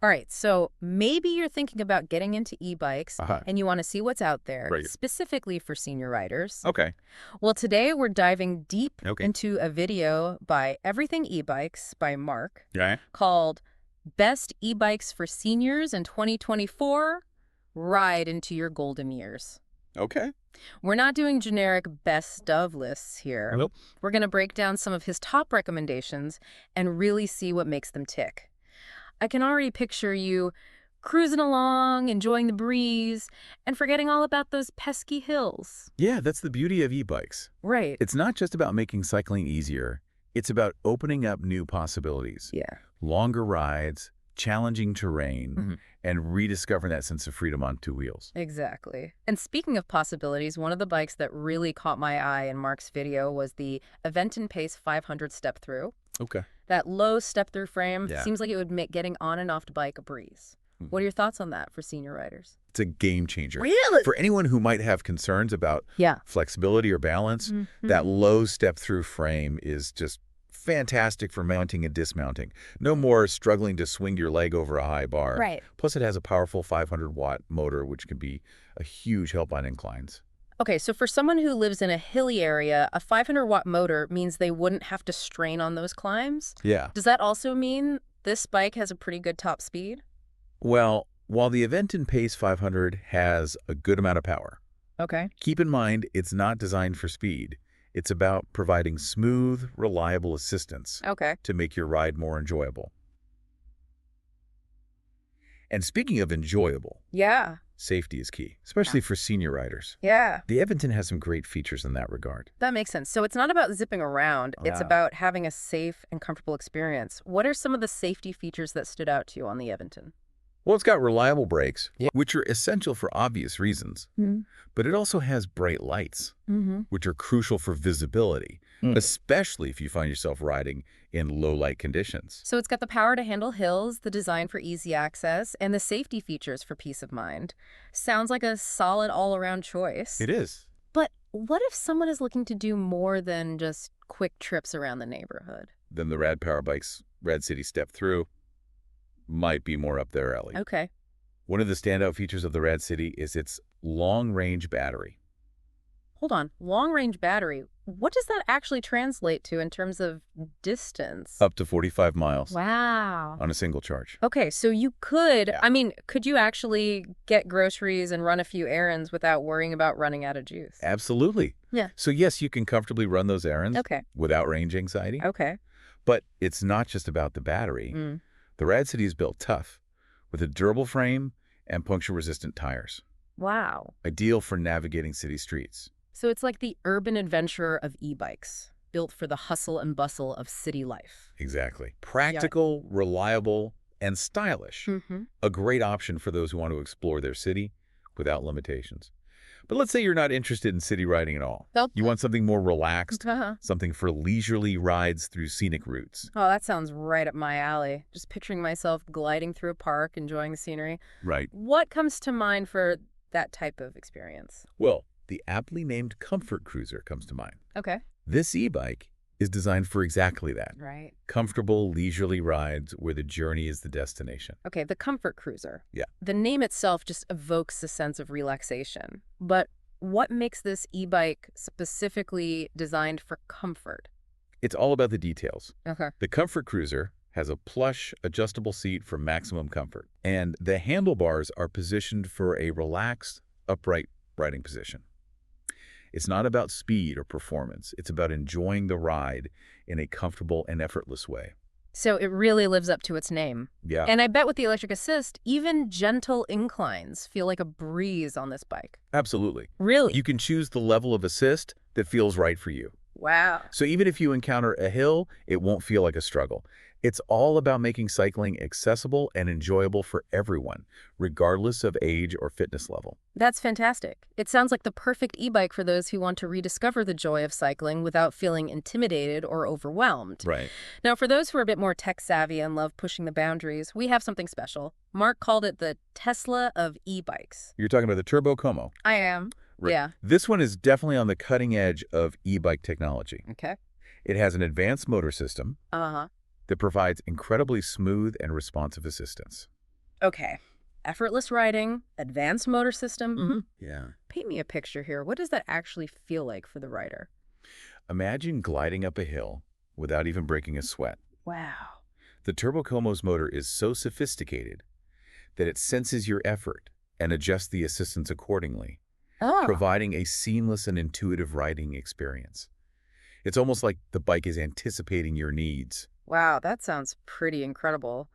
All right, so maybe you're thinking about getting into e-bikes Uh-huh. and you want to see what's out there, Right. specifically for senior riders. Okay. Well, today we're diving deep Okay. into a video by Everything E-Bikes by Mark Yeah. called Best E-Bikes for Seniors in 2024, Ride into Your Golden Years. Okay. We're not doing generic best of lists here. Nope. We're going to break down some of his top recommendations and really see what makes them tick. I can already picture you cruising along, enjoying the breeze, and forgetting all about those pesky hills. Yeah, that's the beauty of e-bikes. Right. It's not just about making cycling easier. It's about opening up new possibilities. Yeah. Longer rides, challenging terrain, and rediscovering that sense of freedom on two wheels. Exactly. And speaking of possibilities, one of the bikes that really caught my eye in Mark's video was the Aventon Pace 500 Step Through. Okay. That low step-through frame Yeah. seems like it would make getting on and off the bike a breeze. What are your thoughts on that for senior riders? It's a game changer. Really? For anyone who might have concerns about Yeah. flexibility or balance, that low step-through frame is just fantastic for mounting and dismounting. No more struggling to swing your leg over a high bar. Right. Plus, it has a powerful 500-watt motor, which can be a huge help on inclines. Okay, so for someone who lives in a hilly area, a 500-watt motor means they wouldn't have to strain on those climbs. Yeah. Does that also mean this bike has a pretty good top speed? Well, while the Aventon Pace 500 has a good amount of power, Okay. keep in mind it's not designed for speed. It's about providing smooth, reliable assistance Okay. to make your ride more enjoyable. And speaking of enjoyable, Yeah. safety is key, especially for senior riders. Yeah. The Aventon has some great features in that regard. That makes sense. So it's not about zipping around. It's Yeah. about having a safe and comfortable experience. What are some of the safety features that stood out to you on the Aventon? Well, it's got reliable brakes, which are essential for obvious reasons, but it also has bright lights, which are crucial for visibility, especially if you find yourself riding in low-light conditions. So it's got the power to handle hills, the design for easy access, and the safety features for peace of mind. Sounds like a solid all-around choice. It is. But what if someone is looking to do more than just quick trips around the neighborhood? Then the Rad Bike's Rad City Step Through might be more up their alley. Okay. One of the standout features of the Rad City is its long-range battery. Hold on. Long-range battery. What does that actually translate to in terms of distance? Up to 45 miles Wow. on a single charge. Okay, so you could, Yeah. could you actually get groceries and run a few errands without worrying about running out of juice? Absolutely. Yeah. So yes, you can comfortably run those errands Okay. without range anxiety. Okay. But it's not just about the battery. The Rad City is built tough, with a durable frame and puncture-resistant tires. Wow. Ideal for navigating city streets. So it's like the urban adventurer of e-bikes, built for the hustle and bustle of city life. Exactly. Practical, reliable, and stylish. A great option for those who want to explore their city without limitations. But let's say you're not interested in city riding at all. Nope. You want something more relaxed, Oh, something for leisurely rides through scenic routes. that sounds right up my alley. Just picturing myself gliding through a park, enjoying the scenery. Right. What comes to mind for that type of experience? Well, the aptly named Comfort Cruiser comes to mind. Okay. This e-bike is designed for exactly that. Right. Comfortable, leisurely rides where the journey is the destination. Okay, the Comfort Cruiser. Yeah. The name itself just evokes a sense of relaxation. But what makes this e-bike specifically designed for comfort? It's all about the details. Okay. The Comfort Cruiser has a plush, adjustable seat for maximum comfort, and the handlebars are positioned for a relaxed, upright riding position. It's not about speed or performance. It's about enjoying the ride in a comfortable and effortless way. So it really lives up to its name. Yeah. And I bet with the electric assist, even gentle inclines feel like a breeze on this bike. Absolutely. Really? You can choose the level of assist that feels right for you. Wow. So even if you encounter a hill, it won't feel like a struggle. It's all about making cycling accessible and enjoyable for everyone, regardless of age or fitness level. That's fantastic. It sounds like the perfect e-bike for those who want to rediscover the joy of cycling without feeling intimidated or overwhelmed. Right. Now, for those who are a bit more tech-savvy and love pushing the boundaries, we have something special. Mark called it the Tesla of e-bikes. You're talking about the Turbo Como. I am. Right. Yeah. This one is definitely on the cutting edge of e-bike technology. Okay. It has an advanced motor system Uh-huh. that provides incredibly smooth and responsive assistance. Okay. Effortless riding, advanced motor system. Yeah. Paint me a picture here. What does that actually feel like for the rider? Imagine gliding up a hill without even breaking a sweat. Wow. The Turbo Como's motor is so sophisticated that it senses your effort and adjusts the assistance accordingly, Oh. providing a seamless and intuitive riding experience. It's almost like the bike is anticipating your needs. Wow, that sounds pretty incredible.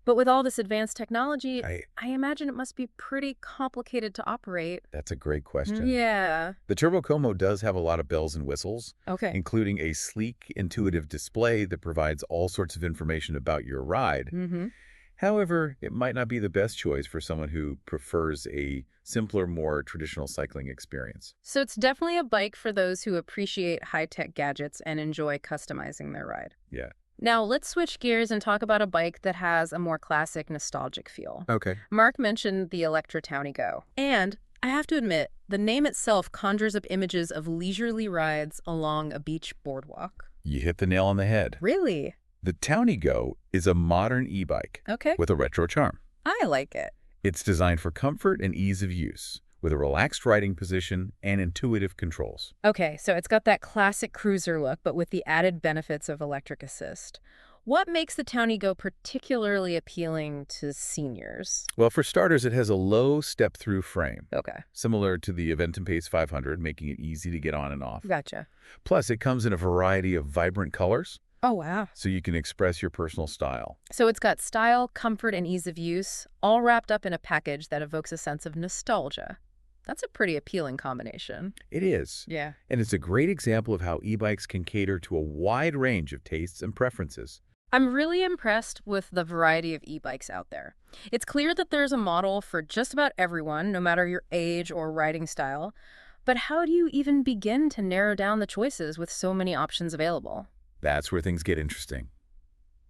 But with all this advanced technology, I, I imagine it must be pretty complicated to operate. that's a great question. Yeah. The Turbo Como does have a lot of bells and whistles, Okay. including a sleek, intuitive display that provides all sorts of information about your ride. Mm-hmm. However, it might not be the best choice for someone who prefers a simpler, more traditional cycling experience. So it's definitely a bike for those who appreciate high-tech gadgets and enjoy customizing their ride. Yeah. Now, let's switch gears and talk about a bike that has a more classic, nostalgic feel. Okay. Mark mentioned the Electra Townie Go. And I have to admit, the name itself conjures up images of leisurely rides along a beach boardwalk. You hit the nail on the head. Really? The Townie Go is a modern e-bike Okay. with a retro charm. I like it. It's designed for comfort and ease of use, with a relaxed riding position and intuitive controls. Okay, so it's got that classic cruiser look, but with the added benefits of electric assist. What makes the Townie Go particularly appealing to seniors? Well, for starters, it has a low step-through frame, Okay, similar to the Aventon Pace 500, making it easy to get on and off. gotcha. Plus, it comes in a variety of vibrant colors, Oh, wow. so you can express your personal style. So it's got style, comfort, and ease of use, all wrapped up in a package that evokes a sense of nostalgia. That's a pretty appealing combination. It is. Yeah. And it's a great example of how e-bikes can cater to a wide range of tastes and preferences. I'm really impressed with the variety of e-bikes out there. It's clear that there's a model for just about everyone, no matter your age or riding style. But how do you even begin to narrow down the choices with so many options available? That's where things get interesting.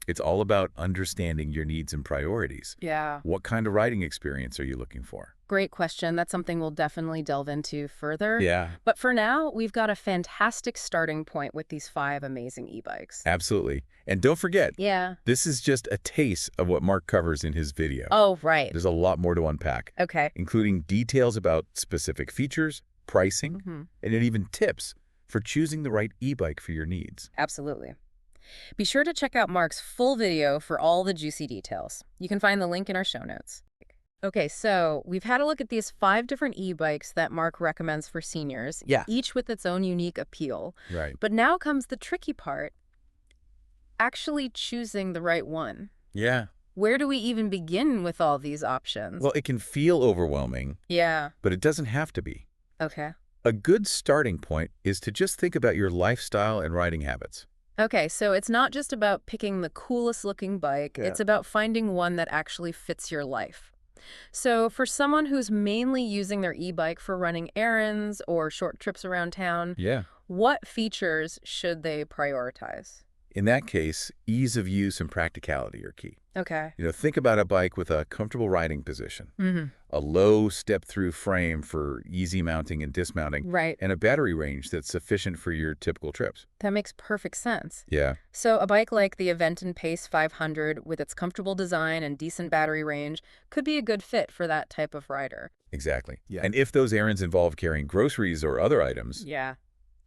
It's all about understanding your needs and priorities. Yeah. What kind of riding experience are you looking for? Great question. That's something we'll definitely delve into further. Yeah, But for now, we've got a fantastic starting point with these 5 amazing e-bikes. absolutely. And don't forget, Yeah. this is just a taste of what Mark covers in his video. Oh, right. There's a lot more to unpack, Okay. including details about specific features, pricing, Mm-hmm. and even tips for choosing the right e-bike for your needs. Absolutely. Be sure to check out Mark's full video for all the juicy details. You can find the link in our show notes. Okay, so we've had a look at these 5 different e-bikes that Mark recommends for seniors, Yeah. each with its own unique appeal. Right. But now comes the tricky part, actually choosing the right one. Yeah. Where do we even begin with all these options? Well, it can feel overwhelming, Yeah, but it doesn't have to be. okay. A good starting point is to just think about your lifestyle and riding habits. Okay, so it's not just about picking the coolest looking bike, Yeah. it's about finding one that actually fits your life. So for someone who's mainly using their e-bike for running errands or short trips around town, Yeah. what features should they prioritize? In that case, ease of use and practicality are key. Okay. Think about a bike with a comfortable riding position, Mm-hmm. a low step-through frame for easy mounting and dismounting, Right. and a battery range that's sufficient for your typical trips. That makes perfect sense. Yeah, So a bike like the Aventon Pace 500 with its comfortable design and decent battery range could be a good fit for that type of rider. exactly. Yeah. And if those errands involve carrying groceries or other items, Yeah.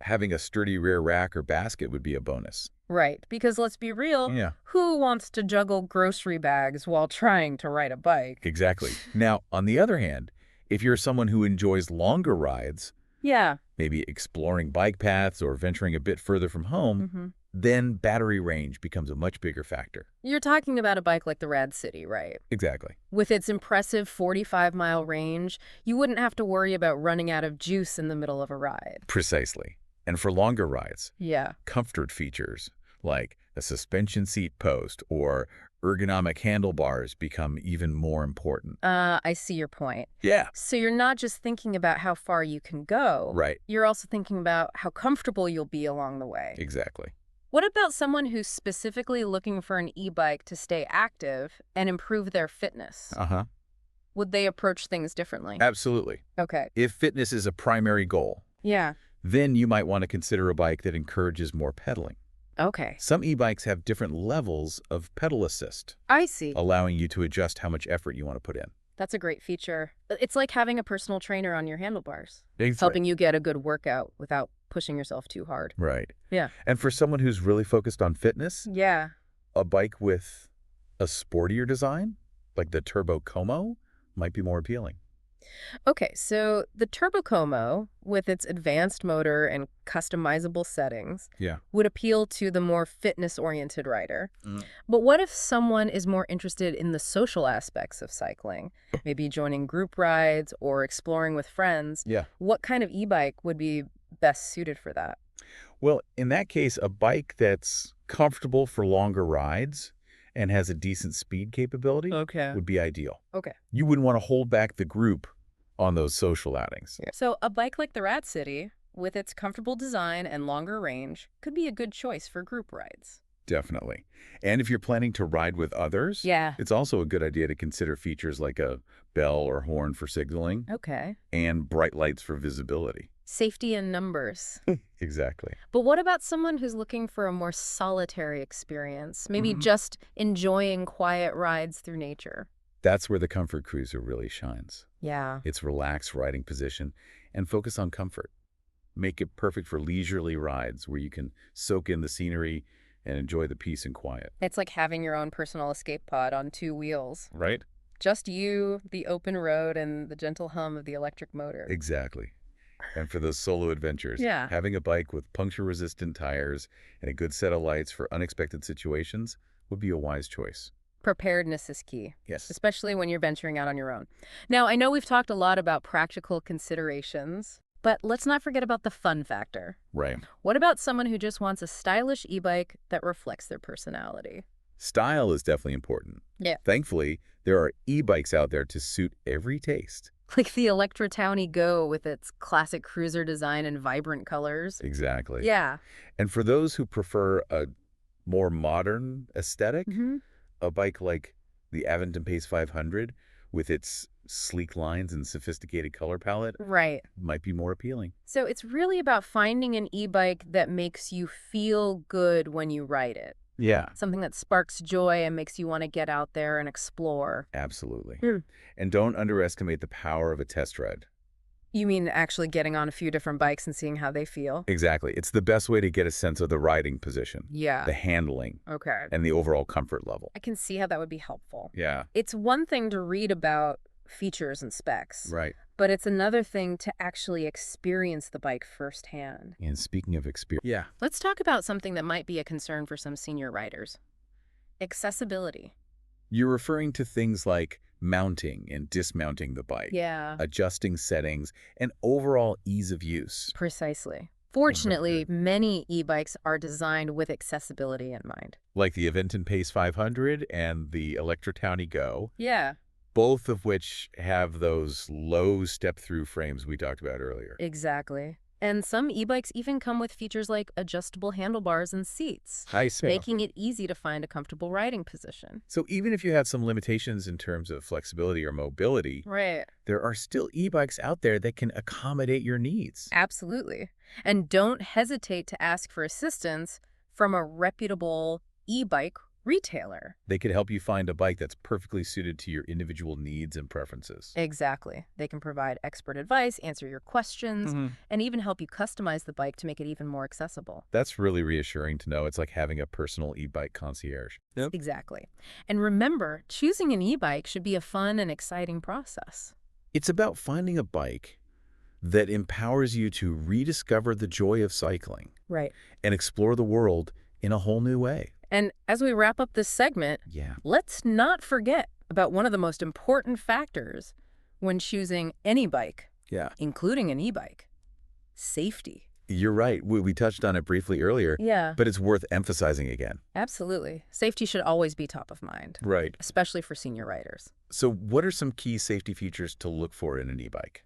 having a sturdy rear rack or basket would be a bonus. Right, because let's be real, Yeah, who wants to juggle grocery bags while trying to ride a bike? exactly. Now, on the other hand, if you're someone who enjoys longer rides, Yeah. maybe exploring bike paths or venturing a bit further from home, Mm-hmm. then battery range becomes a much bigger factor. You're talking about a bike like the Rad City, right? Exactly. With its impressive 45-mile range, you wouldn't have to worry about running out of juice in the middle of a ride. Precisely. And for longer rides, Yeah. comfort features like a suspension seat post or ergonomic handlebars become even more important. I see your point. Yeah. So you're not just thinking about how far you can go. Right. You're also thinking about how comfortable you'll be along the way. Exactly. What about someone who's specifically looking for an e-bike to stay active and improve their fitness? Uh-huh. Would they approach things differently? Absolutely. Okay. If fitness is a primary goal, Yeah. then you might want to consider a bike that encourages more pedaling. Okay. Some e-bikes have different levels of pedal assist, I see. allowing you to adjust how much effort you want to put in. That's a great feature. It's like having a personal trainer on your handlebars, That's helping you get a good workout without pushing yourself too hard. Right. Yeah. And for someone who's really focused on fitness, Yeah. a bike with a sportier design, like the Turbo Como, might be more appealing. Okay, so the Turbo Como, with its advanced motor and customizable settings, Yeah. would appeal to the more fitness-oriented rider. Mm. But what if someone is more interested in the social aspects of cycling, maybe joining group rides or exploring with friends? Yeah. What kind of e-bike would be best suited for that? Well, in that case, a bike that's comfortable for longer rides and has a decent speed capability Okay. would be ideal. Okay. You wouldn't want to hold back the group on those social outings. So a bike like the Rad City, with its comfortable design and longer range, could be a good choice for group rides. Definitely. And if you're planning to ride with others, Yeah. it's also a good idea to consider features like a bell or horn for signaling Okay. and bright lights for visibility. Safety in numbers. Exactly. But what about someone who's looking for a more solitary experience? Maybe Mhm. just enjoying quiet rides through nature. That's where the Comfort Cruiser really shines. Yeah. Its relaxed riding position and focus on comfort make it perfect for leisurely rides where you can soak in the scenery and enjoy the peace and quiet. It's like having your own personal escape pod on two wheels. Right? Just you, the open road, and the gentle hum of the electric motor. Exactly. And for those solo adventures, Yeah. having a bike with puncture-resistant tires and a good set of lights for unexpected situations would be a wise choice. Preparedness is key, Yes. especially when you're venturing out on your own. Now, I know we've talked a lot about practical considerations, but let's not forget about the fun factor. Right. What about someone who just wants a stylish e-bike that reflects their personality? Style is definitely important. Yeah. Thankfully, there are e-bikes out there to suit every taste. Like the Electra Townie Go with its classic cruiser design and vibrant colors. Exactly. Yeah. And for those who prefer a more modern aesthetic, Hmm. a bike like the Aventon Pace 500 with its sleek lines and sophisticated color palette Right. might be more appealing. So it's really about finding an e-bike that makes you feel good when you ride it. Yeah, Something that sparks joy and makes you want to get out there and explore. absolutely. Hmm. And don't underestimate the power of a test ride. You mean actually getting on a few different bikes and seeing how they feel? Exactly. It's the best way to get a sense of the riding position, Yeah. the handling, Okay. and the overall comfort level. I can see how that would be helpful. Yeah, It's one thing to read about features and specs, right. but it's another thing to actually experience the bike firsthand. And speaking of experience, yeah, Let's talk about something that might be a concern for some senior riders. Accessibility. you're referring to things like mounting and dismounting the bike, Yeah, adjusting settings, and overall ease of use. precisely. Fortunately, many e-bikes are designed with accessibility in mind. Like the Aventon Pace 500 and the Electra Townie Go, Yeah, both of which have those low step-through frames we talked about earlier. exactly. And some e-bikes even come with features like adjustable handlebars and seats, High spec. making it easy to find a comfortable riding position. So even if you have some limitations in terms of flexibility or mobility, Right. there are still e-bikes out there that can accommodate your needs. Absolutely. And don't hesitate to ask for assistance from a reputable e-bike retailer. They could help you find a bike that's perfectly suited to your individual needs and preferences. Exactly. They can provide expert advice, answer your questions, and even help you customize the bike to make it even more accessible. That's really reassuring to know. It's like having a personal e-bike concierge. Yep. Exactly. And remember, choosing an e-bike should be a fun and exciting process. It's about finding a bike that empowers you to rediscover the joy of cycling Right. and explore the world in a whole new way. And as we wrap up this segment, Yeah. let's not forget about one of the most important factors when choosing any bike, Yeah. including an e-bike: safety. You're right. We touched on it briefly earlier, Yeah, but it's worth emphasizing again. absolutely. Safety should always be top of mind, Right. especially for senior riders. So what are some key safety features to look for in an e-bike?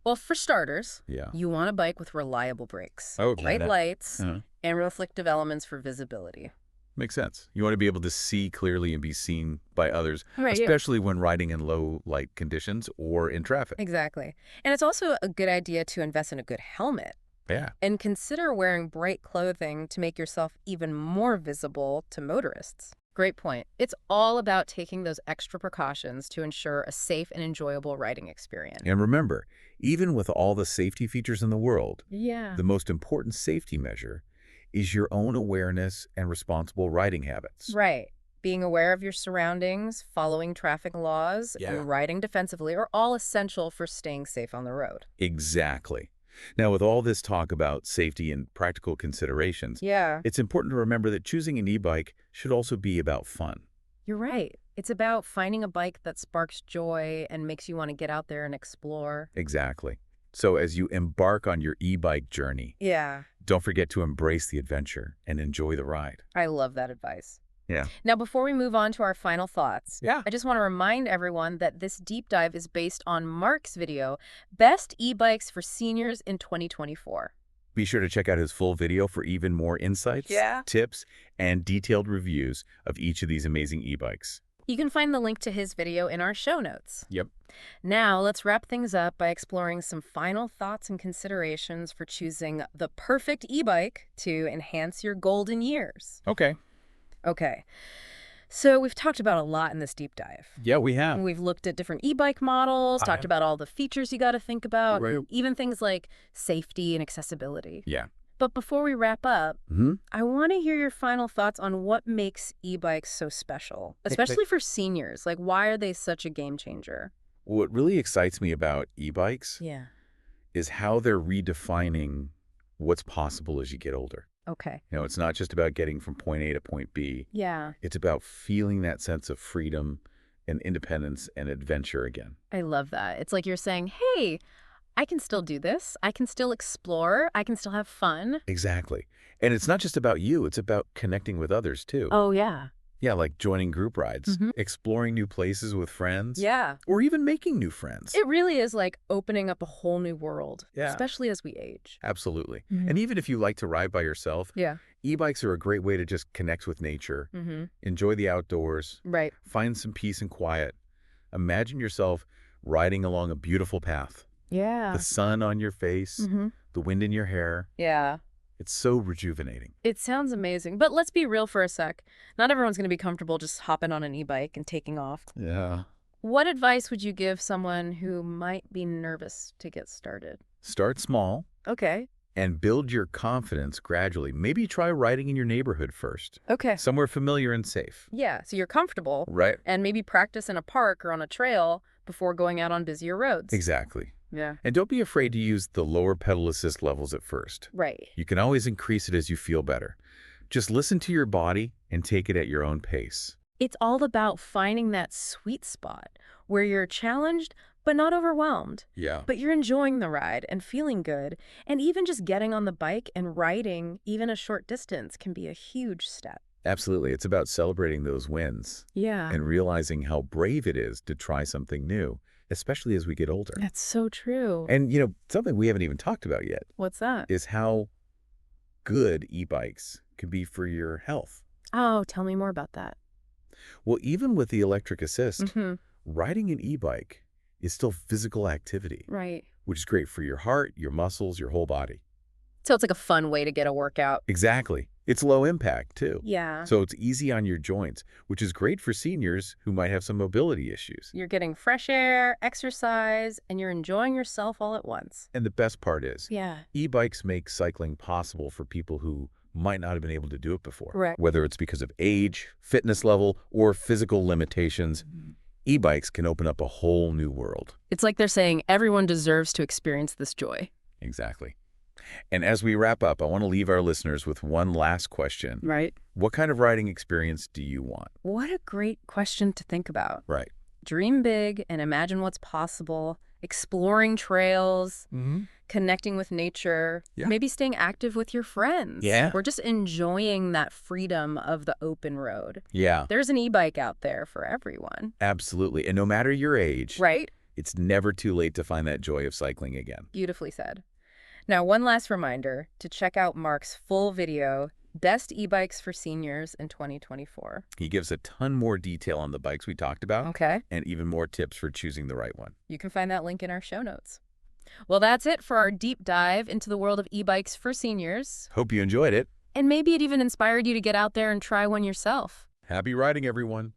Well, for starters, Yeah. you want a bike with reliable brakes, Okay, bright that- lights, Uh-huh. and reflective elements for visibility. Makes sense. You want to be able to see clearly and be seen by others, Right, yeah. especially when riding in low light conditions or in traffic. Exactly. And it's also a good idea to invest in a good helmet. Yeah. And consider wearing bright clothing to make yourself even more visible to motorists. Great point. It's all about taking those extra precautions to ensure a safe and enjoyable riding experience. And remember, even with all the safety features in the world, Yeah. the most important safety measure is your own awareness and responsible riding habits. Right. Being aware of your surroundings, following traffic laws, Yeah. and riding defensively are all essential for staying safe on the road. Exactly. Now, with all this talk about safety and practical considerations, Yeah. it's important to remember that choosing an e-bike should also be about fun. You're right. It's about finding a bike that sparks joy and makes you want to get out there and explore. Exactly. So as you embark on your e-bike journey, Yeah. don't forget to embrace the adventure and enjoy the ride. I love that advice. Yeah. Now, before we move on to our final thoughts, Yeah. I just want to remind everyone that this deep dive is based on Mark's video, Best E-Bikes for Seniors in 2024. Be sure to check out his full video for even more insights, tips, and detailed reviews of each of these amazing e-bikes. You can find the link to his video in our show notes. Yep. Now, let's wrap things up by exploring some final thoughts and considerations for choosing the perfect e-bike to enhance your golden years. Okay. Okay, so we've talked about a lot in this deep dive. Yeah, we have. We've looked at different e-bike models, talked about all the features you got to think about, Right. even things like safety and accessibility. Yeah. But before we wrap up, Mm-hmm. I want to hear your final thoughts on what makes e-bikes so special, especially for seniors. Like, why are they such a game changer? What really excites me about e-bikes Yeah. is how they're redefining what's possible as you get older. Okay. You know, it's not just about getting from point A to point B. Yeah. It's about feeling that sense of freedom and independence and adventure again. I love that. It's like you're saying, hey, I can still do this. I can still explore. I can still have fun. Exactly. And it's not just about you. It's about connecting with others, too. Oh, yeah. Yeah, like joining group rides, Mhm. exploring new places with friends, Yeah. or even making new friends. It really is like opening up a whole new world, Yeah. especially as we age. Absolutely. Mhm. And even if you like to ride by yourself, Yeah. e-bikes are a great way to just connect with nature, Mm-hmm. enjoy the outdoors, Right. find some peace and quiet. Imagine yourself riding along a beautiful path, Yeah. the sun on your face, Mm-hmm. the wind in your hair. Yeah. It's so rejuvenating. It sounds amazing. But let's be real for a sec. Not everyone's going to be comfortable just hopping on an e-bike and taking off. Yeah. What advice would you give someone who might be nervous to get started? Start small Okay. and build your confidence gradually. Maybe try riding in your neighborhood first, Okay. somewhere familiar and safe. Yeah. So you're comfortable Right. and maybe practice in a park or on a trail before going out on busier roads. Exactly. Yeah. And don't be afraid to use the lower pedal assist levels at first. Right. You can always increase it as you feel better. Just listen to your body and take it at your own pace. It's all about finding that sweet spot where you're challenged but not overwhelmed. Yeah. But you're enjoying the ride and feeling good. And even just getting on the bike and riding even a short distance can be a huge step. Absolutely. It's about celebrating those wins Yeah. and realizing how brave it is to try something new, especially as we get older. That's so true. And, you know, something we haven't even talked about yet What's that? is how good e-bikes can be for your health. Oh, tell me more about that. Well, even with the electric assist, Mm-hmm. riding an e-bike is still physical activity, Right. which is great for your heart, your muscles, your whole body. So it's like a fun way to get a workout. Exactly. It's low impact, too. Yeah. So it's easy on your joints, which is great for seniors who might have some mobility issues. You're getting fresh air, exercise, and you're enjoying yourself all at once. And the best part is, Yeah. e-bikes make cycling possible for people who might not have been able to do it before. Right. Whether it's because of age, fitness level, or physical limitations, e-bikes can open up a whole new world. It's like they're saying everyone deserves to experience this joy. Exactly. And as we wrap up, I want to leave our listeners with one last question. Right. What kind of riding experience do you want? What a great question to think about. Right. Dream big and imagine what's possible, exploring trails, Mm-hmm. connecting with nature, Yeah. maybe staying active with your friends. Yeah. Or just enjoying that freedom of the open road. Yeah, There's an e-bike out there for everyone. absolutely. And no matter your age, Right? it's never too late to find that joy of cycling again. Beautifully said. Now, one last reminder to check out Mark's full video, Best E-Bikes for Seniors in 2024. He gives a ton more detail on the bikes we talked about Okay. and even more tips for choosing the right one. You can find that link in our show notes. Well, that's it for our deep dive into the world of e-bikes for seniors. Hope you enjoyed it. And maybe it even inspired you to get out there and try one yourself. Happy riding, everyone.